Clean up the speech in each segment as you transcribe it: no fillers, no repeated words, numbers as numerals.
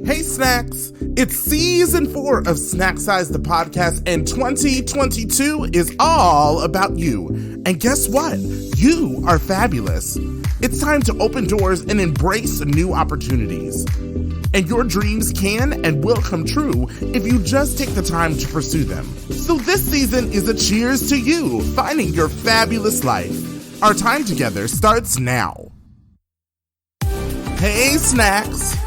Hey Snacks! It's season 4 of Snack Size the Podcast, and 2022 is all about you. And guess what? You are fabulous. It's time to open doors and embrace new opportunities. And your dreams can and will come true if you just take the time to pursue them. So this season is a cheers to you, finding your fabulous life. Our time together starts now. Hey Snacks!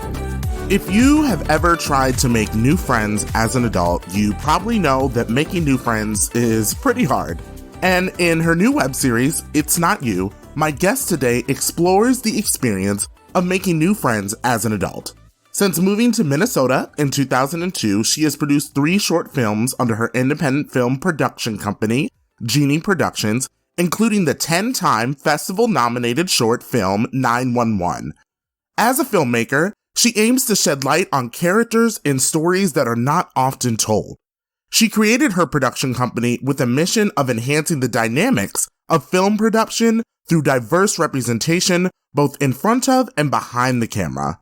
If you have ever tried to make new friends as an adult, you probably know that making new friends is pretty hard. And in her new web series, It's Not You, my guest today explores the experience of making new friends as an adult. Since moving to Minnesota in 2002, she has produced 3 short films under her independent film production company, Djini Productions, including the 10-time festival-nominated short film 911. As a filmmaker, she aims to shed light on characters and stories that are not often told. She created her production company with a mission of enhancing the dynamics of film production through diverse representation both in front of and behind the camera.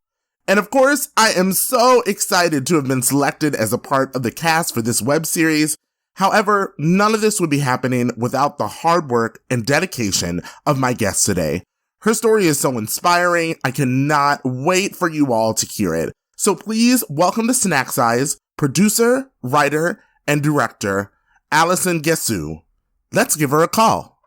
And of course, I am so excited to have been selected as a part of the cast for this web series. However, none of this would be happening without the hard work and dedication of my guest today. Her story is so inspiring, I cannot wait for you all to hear it. So please welcome to Snack Size, producer, writer, and director, Alison Guessou. Let's give her a call.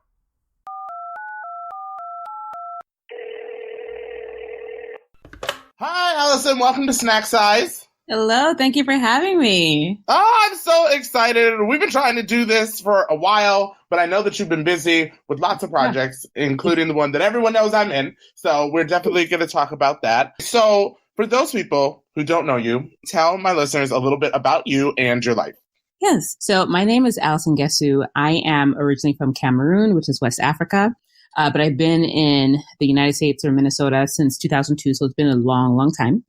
Hi, Alison. Welcome to Snack Size. Hello. Thank you for having me. Oh, I'm so excited. We've been trying to do this for a while, but I know that you've been busy with lots of projects, including the one that everyone knows I'm in. So we're definitely going to talk about that. So for those people who don't know you, tell my listeners a little bit about you and your life. Yes. So my name is Alison Guessou. I am originally from Cameroon, which is West Africa. But I've been in the United States or Minnesota since 2002. So it's been a long, long time.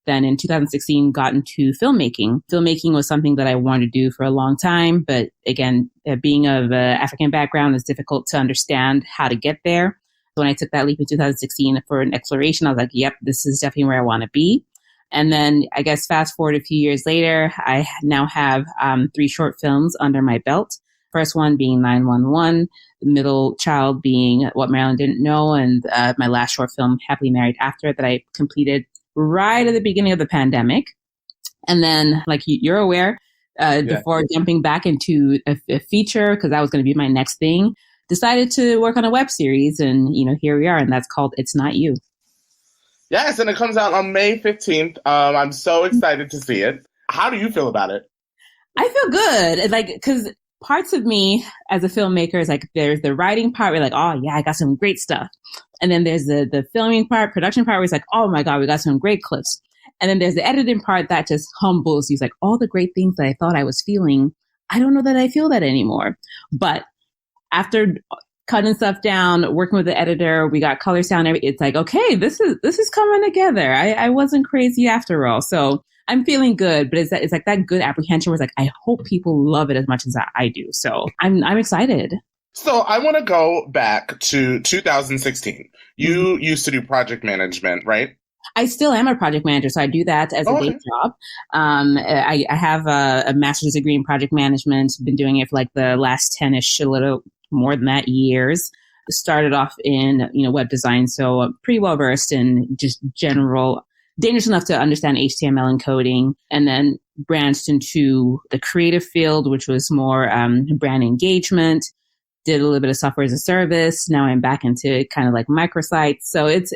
Then in 2016, got into filmmaking. Filmmaking was something that I wanted to do for a long time. But again, being of an African background, it's difficult to understand how to get there. So when I took that leap in 2016 for an exploration, I was like, yep, this is definitely where I want to be. And then I guess fast forward a few years later, I now have 3 short films under my belt. First one being 911, the middle child being What Marilyn Didn't Know, and my last short film, Happily Married After, that I completed right at the beginning of the pandemic. And then, like you're aware, before jumping back into a feature, because that was going to be my next thing, decided to work on a web series. And, here we are. And that's called It's Not You. Yes, and it comes out on May 15th. I'm so excited to see it. How do you feel about it? I feel good. Because parts of me as a filmmaker is like, there's the writing part where like, oh yeah, I got some great stuff. And then there's the filming part, production part where it's like, oh my God, we got some great clips. And then there's the editing part that just humbles you. It's like all the great things that I thought I was feeling, I don't know that I feel that anymore. But after cutting stuff down, working with the editor, we got color sound. It's like, okay, this is coming together. I wasn't crazy after all. So I'm feeling good, but it's like that good apprehension where it's like, I hope people love it as much as I do. So I'm excited. So I want to go back to 2016. You used to do project management, right? I still am a project manager, so I do that as a day job. I have a master's degree in project management. Been doing it for like the last 10-ish, a little more than that, years. Started off in web design, so I'm pretty well versed in just general, dangerous enough to understand HTML and coding, and then branched into the creative field, which was more brand engagement. Did a little bit of software as a service. Now I'm back into kind of like microsites. So it's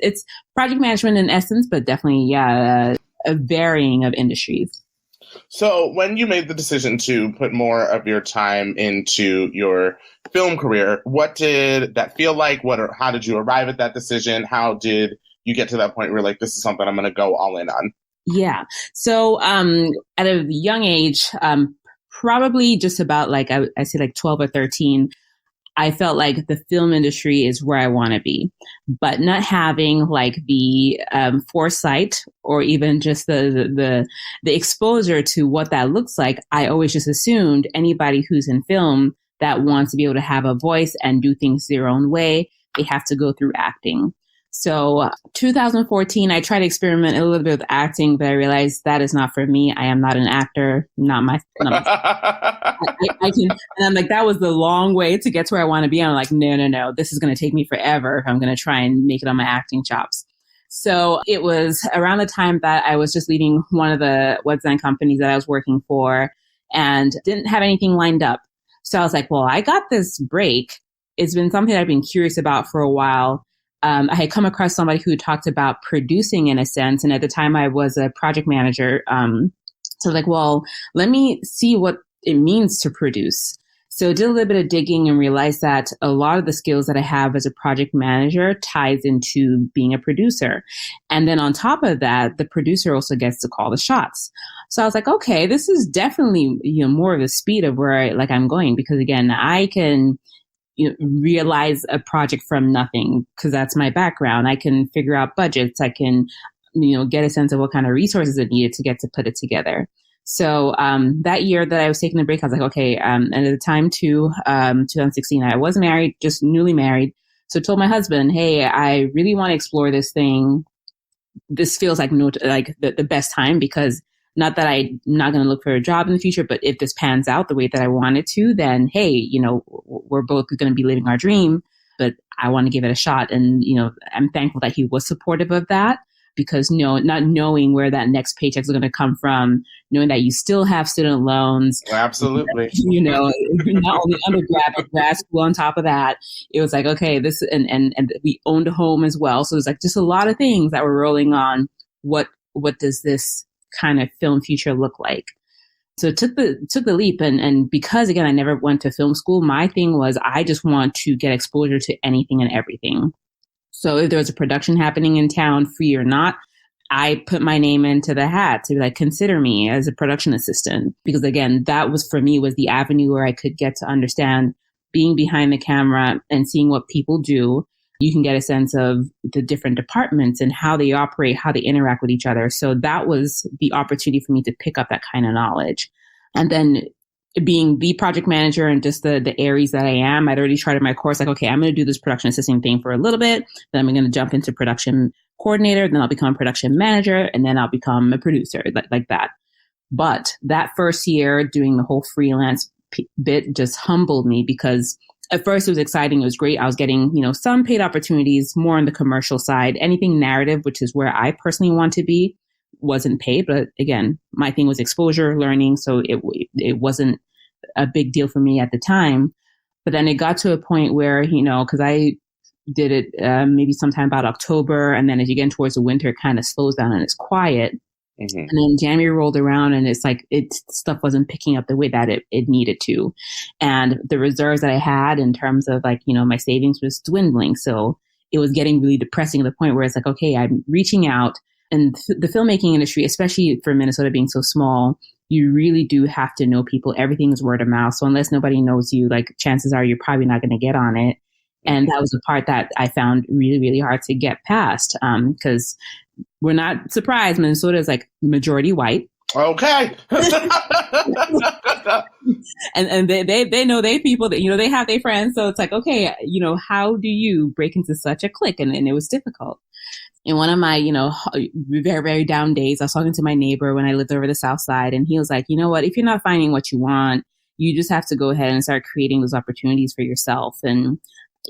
project management in essence, but definitely, a varying of industries. So when you made the decision to put more of your time into your film career, what did that feel like? How did you arrive at that decision? How did you get to that point where you're like, this is something I'm going to go all in on? Yeah. So at a young age, probably just about like, I say like 12 or 13, I felt like the film industry is where I want to be, but not having like the foresight or even just the exposure to what that looks like. I always just assumed anybody who's in film that wants to be able to have a voice and do things their own way, they have to go through acting. So 2014, I tried to experiment a little bit with acting, but I realized that is not for me. I am not an actor, not my I can, and I'm like, that was the long way to get to where I want to be. I'm like, no, this is going to take me forever if I'm going to try and make it on my acting chops. So it was around the time that I was just leaving one of the web design companies that I was working for and didn't have anything lined up. So I was like, well, I got this break. It's been something that I've been curious about for a while. I had come across somebody who talked about producing in a sense. And at the time I was a project manager. So like, well, let me see what it means to produce. So I did a little bit of digging and realized that a lot of the skills that I have as a project manager ties into being a producer. And then on top of that, the producer also gets to call the shots. So I was like, okay, this is definitely, more of the speed of where I'm going, because again, I can realize a project from nothing because that's my background. I can figure out budgets. I can, get a sense of what kind of resources it needed to get to put it together. So that year that I was taking the break, I was like, okay. And at the time too, 2016, I was married, just newly married. So I told my husband, hey, I really want to explore this thing. This feels like the best time, because not that I'm not going to look for a job in the future, but if this pans out the way that I want it to, then hey, we're both going to be living our dream, but I want to give it a shot. And, I'm thankful that he was supportive of that, because not knowing where that next paycheck is going to come from, knowing that you still have student loans. Absolutely. Not only undergrad, but grad school on top of that. It was like, okay, this, and we owned a home as well. So it was like just a lot of things that were rolling on. What does this kind of film future look like? So it took the leap. And because again, I never went to film school, my thing was, I just want to get exposure to anything and everything. So if there was a production happening in town, free or not, I put my name into the hat to be like, consider me as a production assistant. Because again, that was for me was the avenue where I could get to understand being behind the camera and seeing what people do. You can get a sense of the different departments and how they operate, how they interact with each other. So that was the opportunity for me to pick up that kind of knowledge. And then being the project manager and just the Aries that I am, I'd already charted my course. Like, okay, I'm going to do this production assisting thing for a little bit. Then I'm going to jump into production coordinator. Then I'll become a production manager. And then I'll become a producer like that. But that first year doing the whole freelance bit just humbled me, because at first it was exciting. It was great. I was getting, some paid opportunities more on the commercial side. Anything narrative, which is where I personally want to be, wasn't paid. But again, my thing was exposure, learning. So it wasn't a big deal for me at the time. But then it got to a point where, because I did it maybe sometime about October. And then as you get towards the winter, it kind of slows down and it's quiet. Mm-hmm. And then January rolled around and it's like stuff wasn't picking up the way that it needed to. And the reserves that I had in terms of my savings was dwindling. So it was getting really depressing to the point where it's like, okay, I'm reaching out. And the filmmaking industry, especially for Minnesota being so small, you really do have to know people. Everything is word of mouth. So unless nobody knows you, chances are you're probably not going to get on it. And that was the part that I found really, really hard to get past, because we're not surprised. Minnesota is majority white. Okay. and they know they people that, they have their friends. So it's like, okay, how do you break into such a clique? And it was difficult. In one of my, very, very down days, I was talking to my neighbor when I lived over the South Side, and he was like, you know what, if you're not finding what you want, you just have to go ahead and start creating those opportunities for yourself. And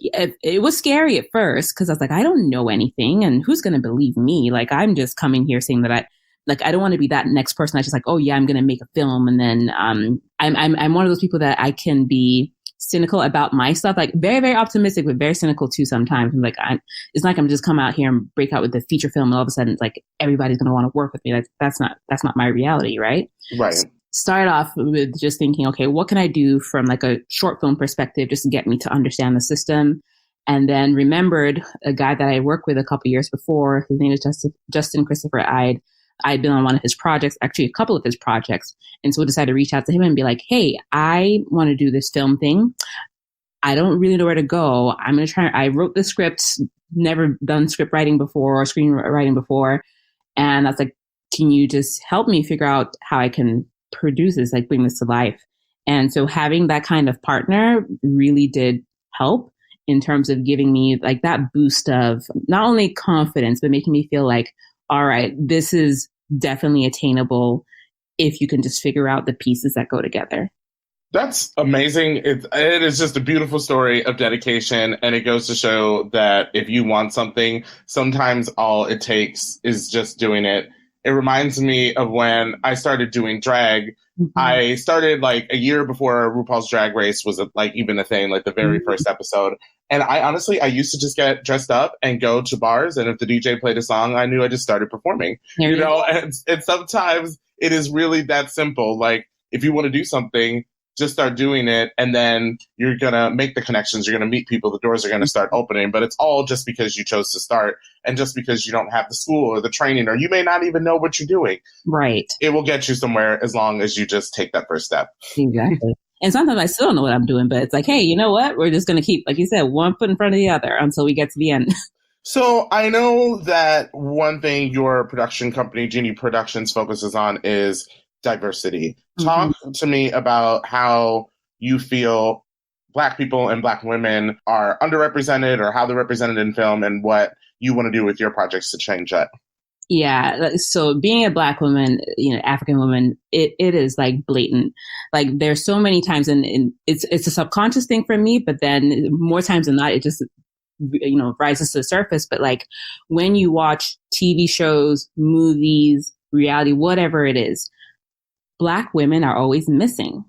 it was scary at first, because I was like, I don't know anything, and who's going to believe me? I'm just coming here saying that I don't want to be that next person that's just like, oh yeah, I'm going to make a film. And then I'm one of those people that I can be cynical about my stuff, very, very optimistic, but very cynical too sometimes. It's like I'm just come out here and break out with the feature film, and all of a sudden it's like everybody's going to want to work with me. That's not my reality, right? Right. Started off with just thinking, okay, what can I do from a short film perspective just to get me to understand the system? And then remembered a guy that I worked with a couple years before. His name is Justin Christopher Ide. I'd been on one of his projects, actually a couple of his projects. And so I decided to reach out to him and be like, hey, I want to do this film thing. I don't really know where to go. I'm going to try. I wrote the script, never done script writing before or screenwriting before. And I was like, can you just help me figure out how I can produce this, bring this to life? And so having that kind of partner really did help. in terms of giving me like that boost of not only confidence, but making me feel like, all right, this is definitely attainable if you can just figure out the pieces that go together. That's amazing. It is just a beautiful story of dedication. And it goes to show that if you want something, sometimes all it takes is just doing it. It reminds me of when I started doing drag. Mm-hmm. I started like a year before RuPaul's Drag Race was like even a thing, like the very first episode. And I used to just get dressed up and go to bars. And if the DJ played a song, I knew I just started performing, you know, and sometimes it is really that simple. Like if you want to do something, just start doing it, and then you're going to make the connections. You're going to meet people. The doors are going to start opening, but it's all just because you chose to start and just because you don't have the school or the training, or you may not even know what you're doing. Right. It will get you somewhere as long as you just take that first step. Exactly. And sometimes I still don't know what I'm doing, but it's like, hey, you know what? We're just going to keep, like you said, one foot in front of the other until we get to the end. So I know that one thing your production company, Djini Productions, focuses on is diversity. Talk to me about how you feel Black people and Black women are underrepresented or how they're represented in film and what you want to do with your projects to change that. Yeah. So being a Black woman, you know, African woman, it is like blatant. Like there's so many times and it's a subconscious thing for me, but then more times than not, it just, you know, rises to the surface. But like when you watch TV shows, movies, reality, whatever it is, Black women are always missing.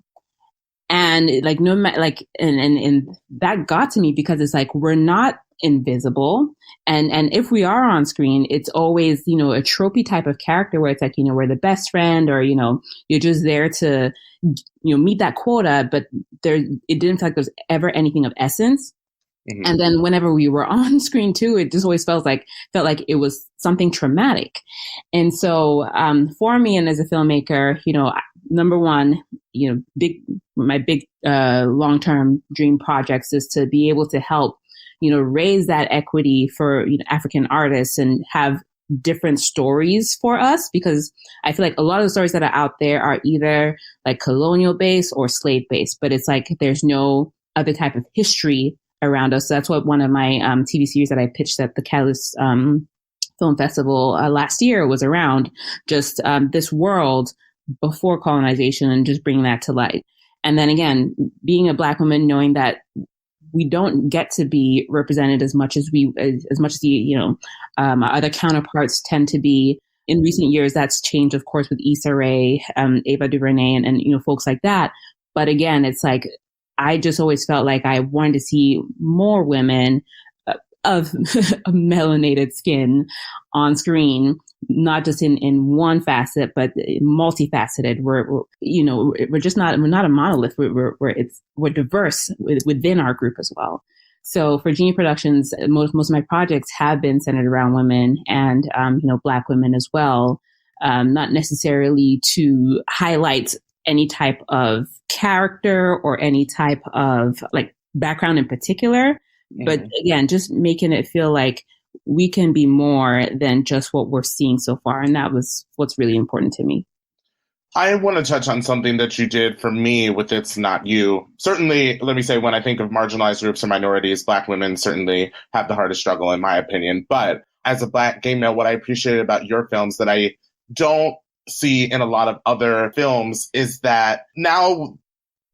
And like, no matter, like, and that got to me because it's like, we're not invisible. And if we are on screen, it's always, you know, a tropey type of character where it's like, you know, we're the best friend, or, you know, you're just there to, you know, meet that quota, but it didn't feel like there's ever anything of essence. Mm-hmm. And then whenever we were on screen too, it just always felt like it was something traumatic. And so for me, and as a filmmaker, you know, number one, you know, my big long-term dream projects is to be able to help, you know, raise that equity for, you know, African artists and have different stories for us, because I feel like a lot of the stories that are out there are either like colonial based or slave based, but it's like there's no other type of history around us. So that's what one of my TV series that I pitched at the Catalyst Film Festival last year was around, just this world before colonization and just bringing that to light. And then again, being a Black woman, knowing that we don't get to be represented as much as the, you know, our other counterparts tend to be. In recent years, that's changed, of course, with Issa Rae, Ava DuVernay, and you know, folks like that. But again, it's like, I just always felt like I wanted to see more women of melanated skin on screen, not just in one facet, but multifaceted. We're not a monolith. We're diverse within our group as well. So for Djini Productions, most of my projects have been centered around women and, you know, Black women as well. Not necessarily to highlight any type of character or any type of like background in particular. But again, just making it feel like we can be more than just what we're seeing so far. And that was what's really important to me. I want to touch on something that you did for me with It's Not You. Certainly, let me say, when I think of marginalized groups or minorities, Black women certainly have the hardest struggle, in my opinion. But as a Black gay male, what I appreciated about your films that I don't see in a lot of other films is that now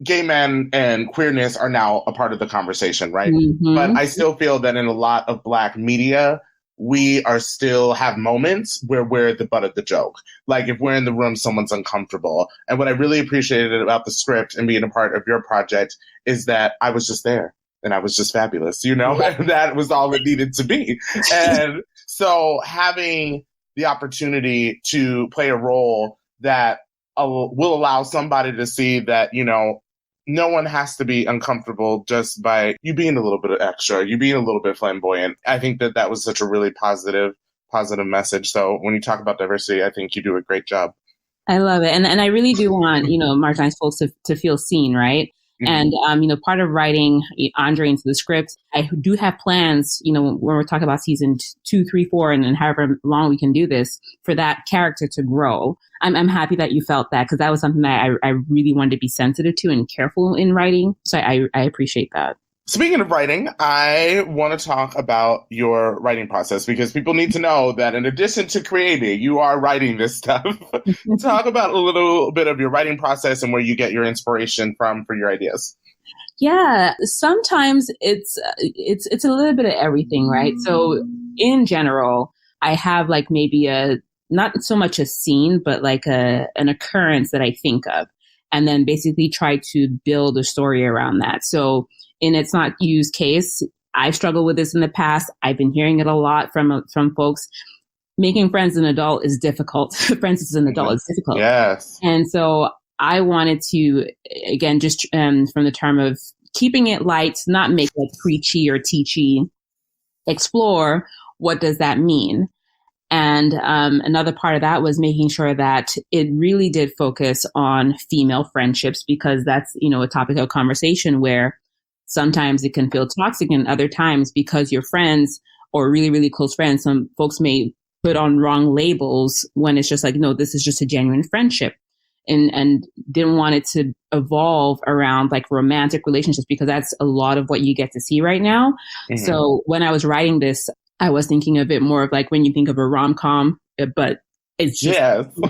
gay men and queerness are now a part of the conversation, right? Mm-hmm. But I still feel that in a lot of Black media, we are still have moments where we're the butt of the joke. Like if we're in the room, someone's uncomfortable. And what I really appreciated about the script and being a part of your project is that I was just there and I was just fabulous, you know, and that was all it needed to be. And so having the opportunity to play a role that will allow somebody to see that, you know, no one has to be uncomfortable just by you being a little bit extra, you being a little bit flamboyant. I think that was such a really positive message. So when you talk about diversity, I think you do a great job. I love it. And I really do want, you know, marginalized folks to feel seen, right? And, you know, part of writing Andre into the script, I do have plans, you know, when we're talking about season 2, 3, 4, and however long we can do this, for that character to grow. I'm happy that you felt that, because that was something that I really wanted to be sensitive to and careful in writing. So I appreciate that. Speaking of writing, I want to talk about your writing process because people need to know that in addition to creating, you are writing this stuff. Talk about a little bit of your writing process and where you get your inspiration from for your ideas. Yeah, sometimes it's a little bit of everything, right? So in general, I have like maybe a not so much a scene, but like an occurrence that I think of, and then basically try to build a story around that. So in It's Not You's case, I've struggled with this in the past. I've been hearing it a lot from folks. Making friends as an adult is difficult. Friends as an adult is difficult. Yes. And so I wanted to, again, just from the term of keeping it light, not make it preachy or teachy, explore what does that mean. And another part of that was making sure that it really did focus on female friendships, because that's, a topic of conversation where sometimes it can feel toxic, and other times because your friends or really, really close friends, some folks may put on wrong labels when it's just like, no, this is just a genuine friendship. And didn't want it to evolve around like romantic relationships, because that's a lot of what you get to see right now. Mm-hmm. So when I was writing this, I was thinking of it more of like when you think of a rom-com, but it's just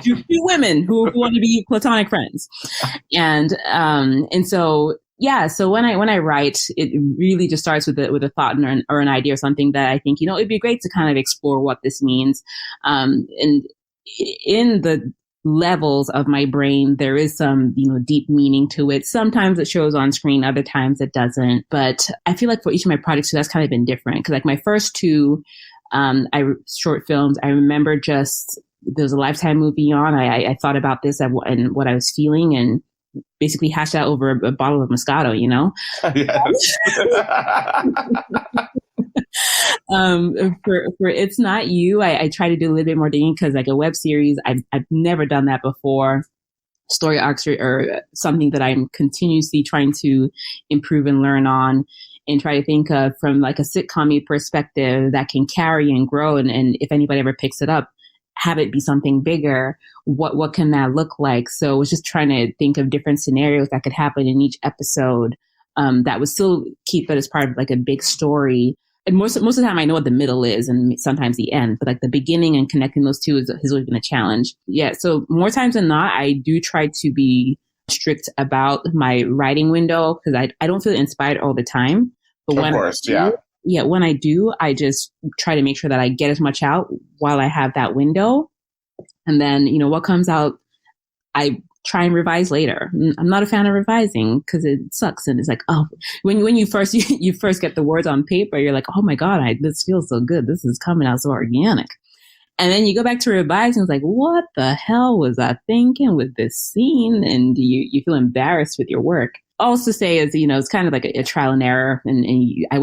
two women who want to be platonic friends. And so, yeah, so when I write, it really just starts with a thought or an idea or something that I think, it'd be great to kind of explore what this means. And in the levels of my brain, there is some, deep meaning to it. Sometimes it shows on screen, other times it doesn't. But I feel like for each of my projects, that's kind of been different. Because like my first two short films, I remember just there's a Lifetime movie on. I thought about this and what I was feeling, and basically hashed out over a bottle of Moscato, Yes. For It's Not You, I try to do a little bit more digging, because like a web series, I've never done that before. Story arcs are something that I'm continuously trying to improve and learn on, and try to think of from like a sitcom perspective that can carry and grow. And if anybody ever picks it up, have it be something bigger. What can that look like? So I was just trying to think of different scenarios that could happen in each episode that would still keep it as part of like a big story. And most of the time I know what the middle is, and sometimes the end, but like the beginning and connecting those two has always been a challenge. Yeah. So more times than not, I do try to be strict about my writing window, because I don't feel inspired all the time. But when I do, I just try to make sure that I get as much out while I have that window. And then, what comes out, I try and revise later. I'm not a fan of revising because it sucks. And it's like, oh, when you first get the words on paper, you're like, oh my God, this feels so good. This is coming out so organic. And then you go back to revise and it's like, what the hell was I thinking with this scene? And you feel embarrassed with your work. Also say is, it's kind of like a trial and error. And I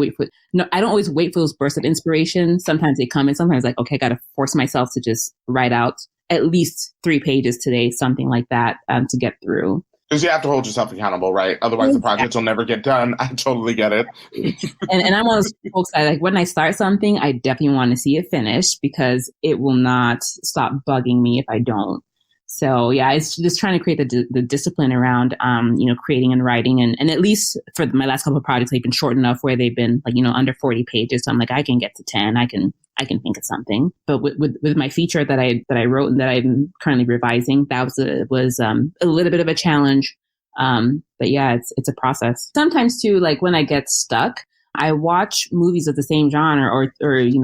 don't always wait for those bursts of inspiration. Sometimes they come in, sometimes like, okay, I got to force myself to just write out at least 3 pages today, something like that, to get through. Because you have to hold yourself accountable, right? Otherwise the project will never get done. I totally get it. and I'm one of those folks that like when I start something, I definitely want to see it finished, because it will not stop bugging me if I don't. So yeah, it's just trying to create the discipline around, creating and writing. And at least for my last couple of projects, they've been short enough where they've been like, under 40 pages. So I'm like, I can get to 10. I can think of something. But with my feature that I wrote and that I'm currently revising, that was a little bit of a challenge. But yeah, it's a process. Sometimes too, like when I get stuck, I watch movies of the same genre or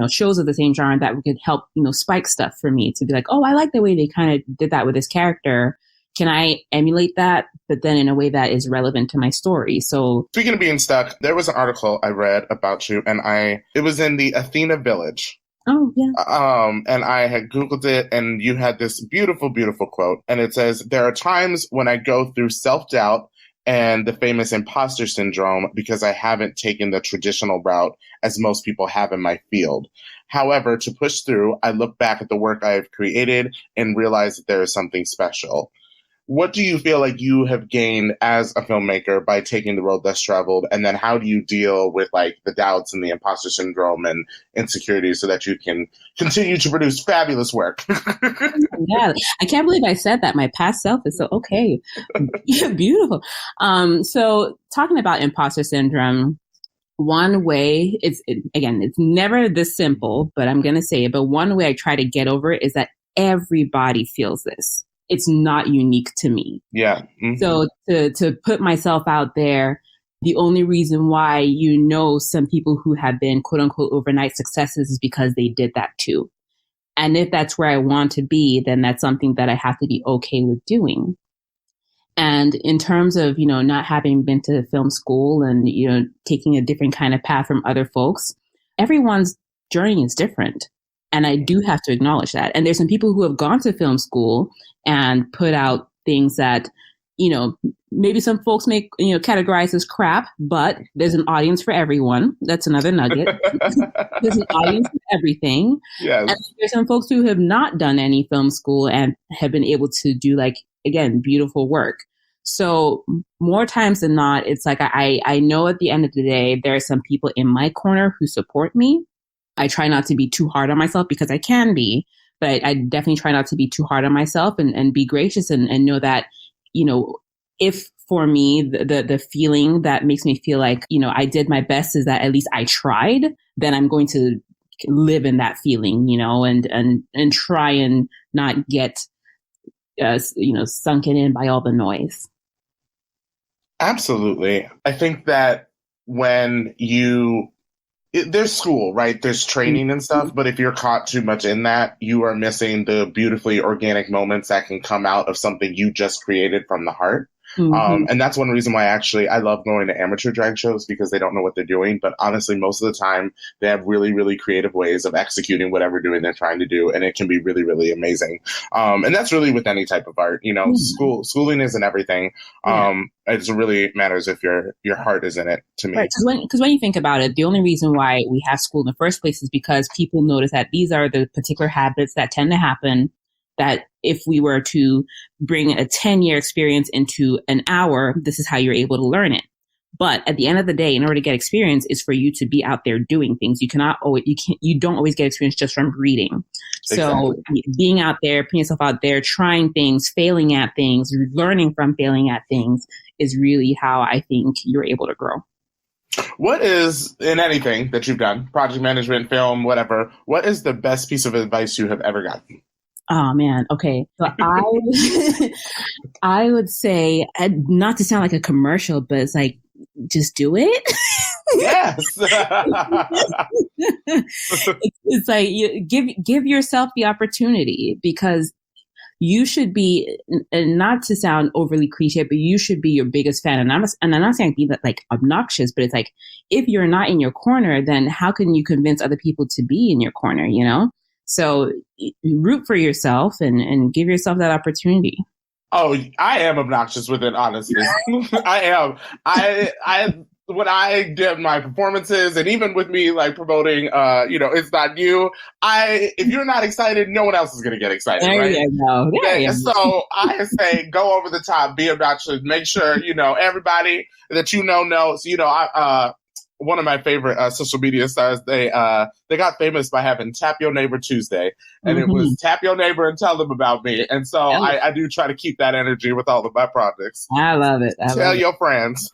shows of the same genre that could help, spike stuff for me to be like, oh, I like the way they kind of did that with this character. Can I emulate that, but then in a way that is relevant to my story? So speaking of being stuck, there was an article I read about you, and it was in the Athena Village. Oh, yeah. And I had Googled it, and you had this beautiful, beautiful quote. And it says, there are times when I go through self-doubt and the famous imposter syndrome because I haven't taken the traditional route as most people have in my field. However, to push through, I look back at the work I have created and realize that there is something special. What do you feel like you have gained as a filmmaker by taking the road less traveled? And then how do you deal with like the doubts and the imposter syndrome and insecurities so that you can continue to produce fabulous work? Yeah, I can't believe I said that. My past self is so okay. Yeah, beautiful. So talking about imposter syndrome, one way, again, it's never this simple, but I'm going to say it. But one way I try to get over it is that everybody feels this. It's not unique to me. Yeah. Mm-hmm. So to put myself out there, the only reason why some people who have been quote unquote overnight successes is because they did that too. And if that's where I want to be, then that's something that I have to be okay with doing. And in terms of, not having been to film school and, taking a different kind of path from other folks, everyone's journey is different. And I do have to acknowledge that. And there's some people who have gone to film school and put out things that, maybe some folks may, categorize as crap, but there's an audience for everyone. That's another nugget. There's an audience for everything. Yes. And there's some folks who have not done any film school and have been able to do, again, beautiful work. So more times than not, it's like I know at the end of the day, there are some people in my corner who support me. I try not to be too hard on myself because I can be, but I definitely try not to be too hard on myself and be gracious and know that, if for me, the feeling that makes me feel like, I did my best is that at least I tried, then I'm going to live in that feeling, and try and not get, sunken in by all the noise. Absolutely. I think that when there's school, right? There's training and stuff, but if you're caught too much in that, you are missing the beautifully organic moments that can come out of something you just created from the heart. Mm-hmm. And that's one reason why I love going to amateur drag shows, because they don't know what they're doing. But honestly, most of the time they have really, really creative ways of executing whatever they're trying to do. And it can be really, really amazing. And that's really with any type of art, mm-hmm. Schooling isn't everything. It really matters if your heart is in it, to me. Right. Because when you think about it, the only reason why we have school in the first place is because people notice that these are the particular habits that tend to happen, that if we were to bring a 10-year experience into an hour, this is how you're able to learn it. But at the end of the day, in order to get experience is for you to be out there doing things. You don't always get experience just from reading. So being out there, putting yourself out there, trying things, failing at things, learning from failing at things is really how I think you're able to grow. What is, in anything that you've done, project management, film, whatever, what is the best piece of advice you have ever gotten? Oh, man. Okay. So I would say, not to sound like a commercial, but it's like, just do it. Yes. It's like you give yourself the opportunity, because you should be, and not to sound overly cliche, but you should be your biggest fan. And I'm not saying be like obnoxious, but it's like, if you're not in your corner, then how can you convince other people to be in your corner, So root for yourself and give yourself that opportunity. Oh, I am obnoxious with it, honestly. I am. I when I did my performances, and even with me like promoting, it's not you. If you're not excited, no one else is gonna get excited, there right? You go. There you so go. I say go over the top, be obnoxious, make sure everybody that knows. One of my favorite social media stars, they got famous by having Tap Your Neighbor Tuesday. And It was tap your neighbor and tell them about me. And so I do try to keep that energy with all of my projects. I love it. Tell your friends.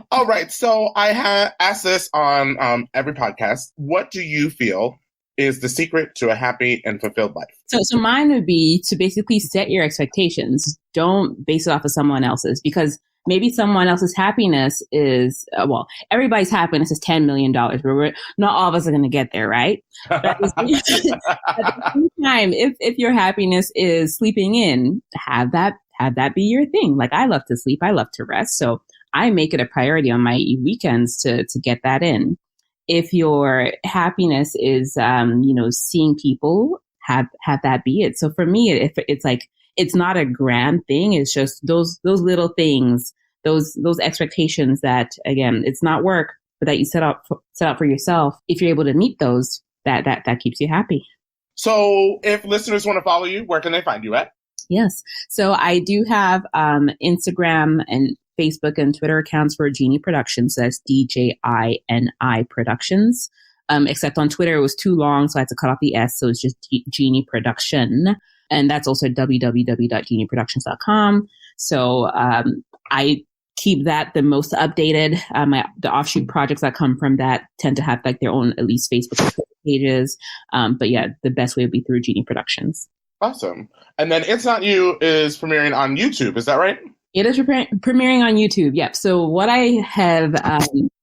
All right. So I have asked this on every podcast. What do you feel is the secret to a happy and fulfilled life? So mine would be to basically set your expectations. Don't base it off of someone else's, because maybe someone else's happiness is, everybody's happiness is $10 million, but not all of us are going to get there, right? But at the same time, if your happiness is sleeping in, have that be your thing. Like, I love to sleep, I love to rest, so I make it a priority on my weekends to get that in. If your happiness is, seeing people, have that be it. So for me, if it's like, it's not a grand thing. It's just those little things, those expectations that, again, it's not work, but that you set out for yourself. If you're able to meet those, that keeps you happy. So if listeners want to follow you, where can they find you at? Yes. So I do have Instagram and Facebook and Twitter accounts for Djini Productions. That's DJINI Productions. Except on Twitter, it was too long, so I had to cut off the S. So it's just Djini Production. And that's also www.djiniproductions.com. So I keep that the most updated. The offshoot projects that come from that tend to have like their own, at least Facebook pages. But yeah, the best way would be through Djini Productions. Awesome. And then It's Not You is premiering on YouTube. Is that right? It is premiering on YouTube. Yep. So what I have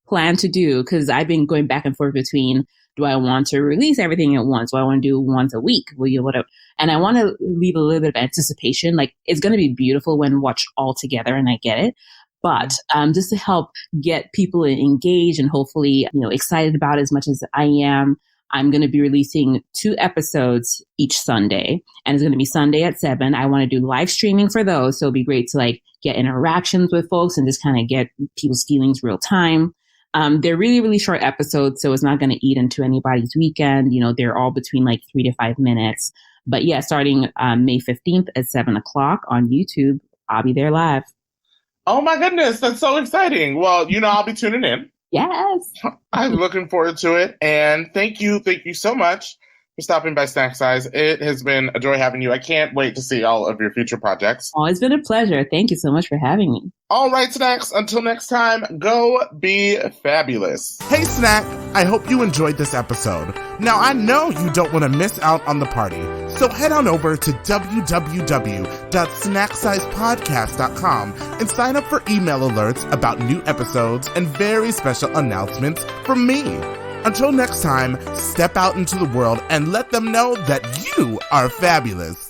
planned to do, because I've been going back and forth between, do I want to release everything at once? Do I want to do once a week? Whatever. And I want to leave a little bit of anticipation. Like, it's going to be beautiful when watched all together, and I get it. But just to help get people engaged and hopefully, excited about it as much as I am, I'm going to be releasing 2 episodes each Sunday, and it's going to be Sunday at 7. I want to do live streaming for those. So it'll be great to like get interactions with folks and just kind of get people's feelings real time. They're really, really short episodes, so it's not going to eat into anybody's weekend. They're all between like 3 to 5 minutes. But yeah, starting May 15th at 7 o'clock on YouTube, I'll be there live. Oh my goodness, that's so exciting. Well, I'll be tuning in. Yes. I'm looking forward to it. And thank you so much for stopping by Snack Size. It has been a joy having you. I can't wait to see all of your future projects. Oh, it's been a pleasure. Thank you so much for having me. All right, Snacks. Until next time, go be fabulous. Hey, Snack. I hope you enjoyed this episode. Now, I know you don't want to miss out on the party, so head on over to www.snacksizepodcast.com and sign up for email alerts about new episodes and very special announcements from me. Until next time, step out into the world and let them know that you are fabulous.